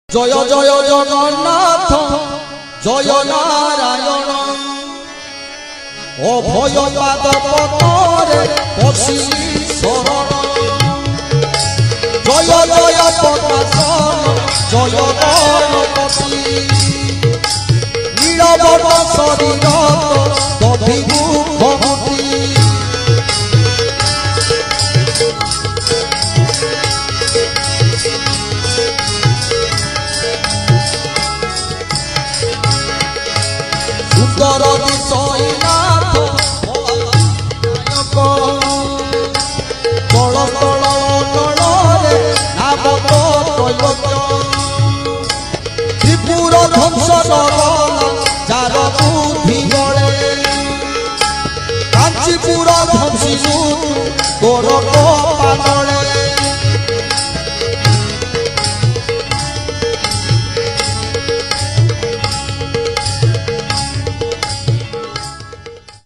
জয় জয় জগন্নাথ জয় নারায়ণ অভয় পাদ পতরে পশিলি শরণ জয় জয় পদাসন জয় গণপতি নীরবন শরীর তবিভূতি সুন্দর বিষয়নাথ তল তল তলরে নাম ত্রৈলোক্য ত্রিপুর ধ্বংস নর